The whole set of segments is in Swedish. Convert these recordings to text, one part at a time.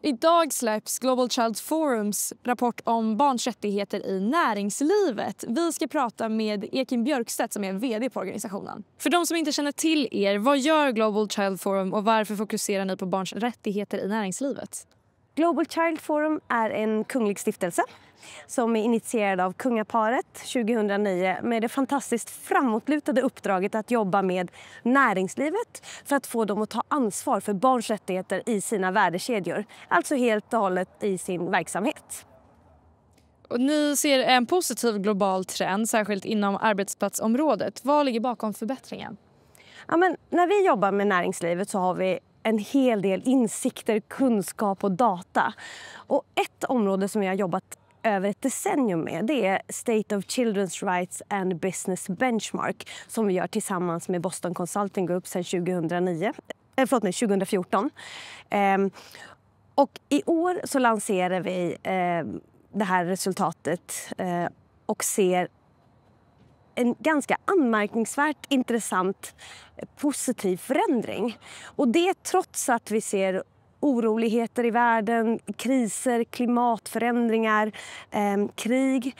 Idag släpps Global Child Forums rapport om barns rättigheter i näringslivet. Vi ska prata med Ekin Björkstedt som är vd på organisationen. För de som inte känner till er, vad gör Global Child Forum och varför fokuserar ni på barns rättigheter i näringslivet? Global Child Forum är en kunglig stiftelse som är initierad av kungaparet 2009 med det fantastiskt framåtlutade uppdraget att jobba med näringslivet för att få dem att ta ansvar för barns rättigheter i sina värdekedjor. Alltså helt och hållet i sin verksamhet. Och ni ser en positiv global trend, särskilt inom arbetsplatsområdet. Vad ligger bakom förbättringen? Ja, men när vi jobbar med näringslivet så har vi en hel del insikter, kunskap och data. Och ett område som vi har jobbat över ett decennium med, det är State of Children's Rights and Business Benchmark som vi gör tillsammans med Boston Consulting Group sedan 2014. Och i år så lanserar vi det här resultatet och ser en ganska anmärkningsvärt intressant positiv förändring. Och det trots att vi ser oroligheter i världen, kriser, klimatförändringar, krig,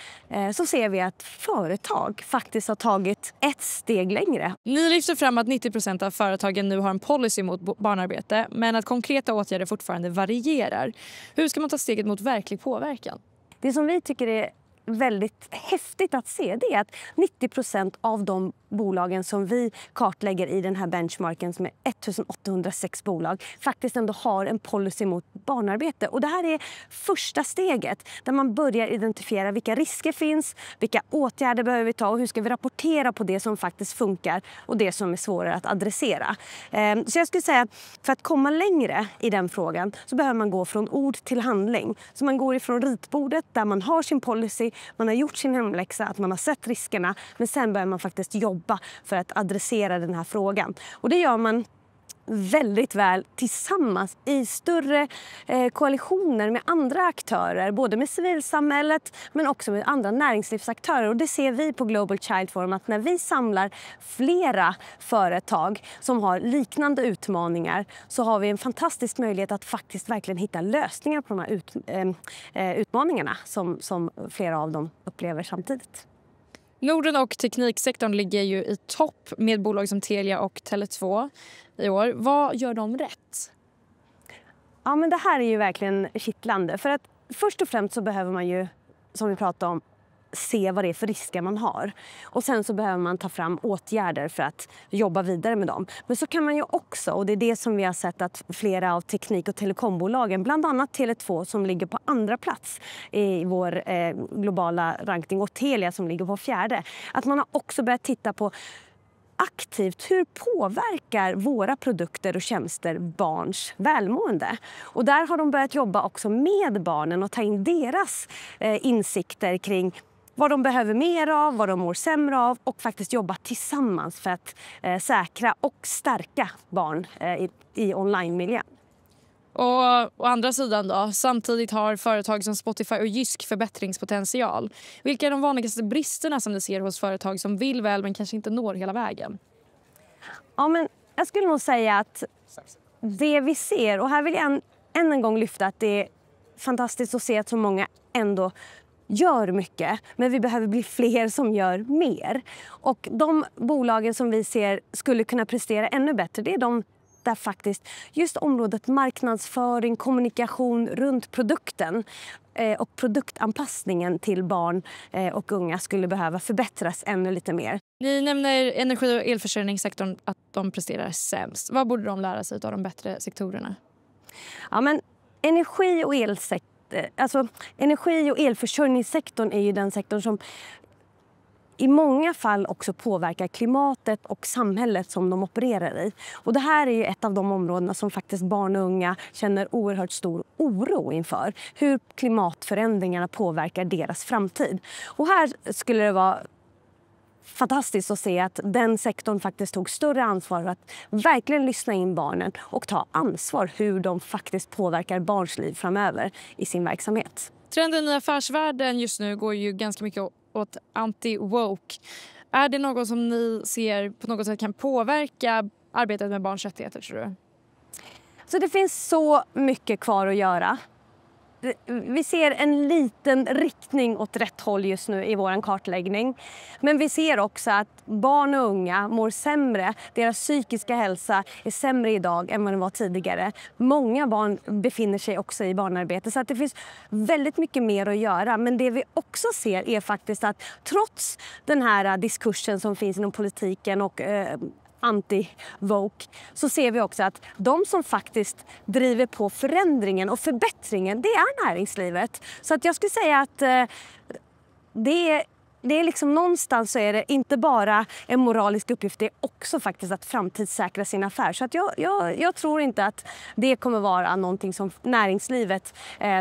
så ser vi att företag faktiskt har tagit ett steg längre. Ni lyfter fram att 90% av företagen nu har en policy mot barnarbete, men att konkreta åtgärder fortfarande varierar. Hur ska man ta steget mot verklig påverkan? Det som vi tycker är väldigt häftigt att se, det är att 90% av de bolagen som vi kartlägger i den här benchmarken som är 1806 bolag faktiskt ändå har en policy mot barnarbete. Och det här är första steget där man börjar identifiera vilka risker finns, vilka åtgärder behöver vi ta och hur ska vi rapportera på det som faktiskt funkar och det som är svårare att adressera. Så jag skulle säga, för att komma längre i den frågan så behöver man gå från ord till handling. Så man går ifrån ritbordet där man har sin policy, man har gjort sin hemläxa, att man har sett riskerna, men sen börjar man faktiskt jobba för att adressera den här frågan. Och det gör man väldigt väl tillsammans i större koalitioner med andra aktörer, både med civilsamhället men också med andra näringslivsaktörer. Och det ser vi på Global Child Forum, att när vi samlar flera företag som har liknande utmaningar så har vi en fantastisk möjlighet att faktiskt verkligen hitta lösningar på de här utmaningarna som flera av dem upplever samtidigt. Norden och tekniksektorn ligger ju i topp med bolag som Telia och Tele2 i år. Vad gör de rätt? Ja, men det här är ju verkligen kittlande. För att först och främst så behöver man ju, som vi pratade om, se vad det är för risker man har. Och sen så behöver man ta fram åtgärder för att jobba vidare med dem. Men så kan man ju också, och det är det som vi har sett att flera av teknik- och telekombolagen, bland annat Tele2 som ligger på andra plats i vår globala ranking och Telia som ligger på fjärde, att man har också börjat titta på aktivt hur påverkar våra produkter och tjänster barns välmående. Och där har de börjat jobba också med barnen och ta in deras insikter kring vad de behöver mer av, vad de mår sämre av och faktiskt jobba tillsammans för att säkra och stärka barn i online-miljön. Och å andra sidan då, samtidigt har företag som Spotify och Jysk förbättringspotential. Vilka är de vanligaste bristerna som ni ser hos företag som vill väl men kanske inte når hela vägen? Ja, men jag skulle nog säga att det vi ser, och här vill jag än en gång lyfta att det är fantastiskt att se att så många ändå gör mycket, men vi behöver bli fler som gör mer. Och de bolagen som vi ser skulle kunna prestera ännu bättre, det är de där faktiskt just området marknadsföring, kommunikation runt produkten och produktanpassningen till barn och unga skulle behöva förbättras ännu lite mer. Ni nämner energi- och elförsörjningssektorn att de presterar sämst. Vad borde de lära sig av de bättre sektorerna? Ja, men energi- och elförsörjningssektorn är ju den sektorn som i många fall också påverkar klimatet och samhället som de opererar i. Och det här är ju ett av de områdena som faktiskt barn och unga känner oerhört stor oro inför. Hur klimatförändringarna påverkar deras framtid. Och här skulle det vara fantastiskt att se att den sektorn faktiskt tog större ansvar för att verkligen lyssna in barnen och ta ansvar hur de faktiskt påverkar barns liv framöver i sin verksamhet. Trenden i affärsvärlden just nu går ju ganska mycket åt anti-woke. Är det något som ni ser på något sätt kan påverka arbetet med barns rättigheter, tror du? Så det finns så mycket kvar att göra. Vi ser en liten riktning åt rätt håll just nu i vår kartläggning. Men vi ser också att barn och unga mår sämre. Deras psykiska hälsa är sämre idag än vad den var tidigare. Många barn befinner sig också i barnarbete, så att det finns väldigt mycket mer att göra. Men det vi också ser är faktiskt att trots den här diskursen som finns inom politiken och anti-woke, så ser vi också att de som faktiskt driver på förändringen och förbättringen, det är näringslivet. Så att jag skulle säga att det är liksom någonstans så är det inte bara en moralisk uppgift, det är också faktiskt att framtidssäkra sin affär. Så att jag tror inte att det kommer vara någonting som näringslivet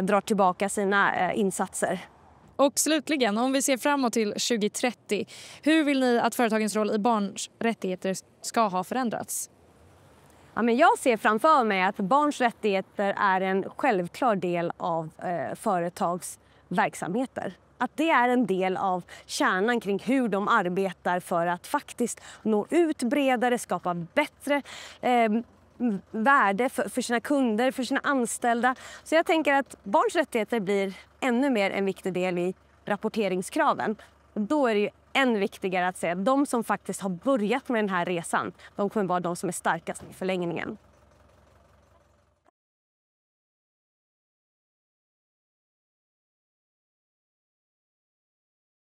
drar tillbaka sina insatser. Och slutligen, om vi ser framåt till 2030, hur vill ni att företagens roll i barns rättigheter ska ha förändrats? Ja, men jag ser framför mig att barns rättigheter är en självklar del av företags verksamheter. Att det är en del av kärnan kring hur de arbetar för att faktiskt nå ut bredare, skapa bättre värde för sina kunder, för sina anställda. Så jag tänker att barns rättigheter blir ännu mer en viktig del i rapporteringskraven. Då är det ju än viktigare att säga att de som faktiskt har börjat med den här resan, de kommer vara de som är starkast i förlängningen.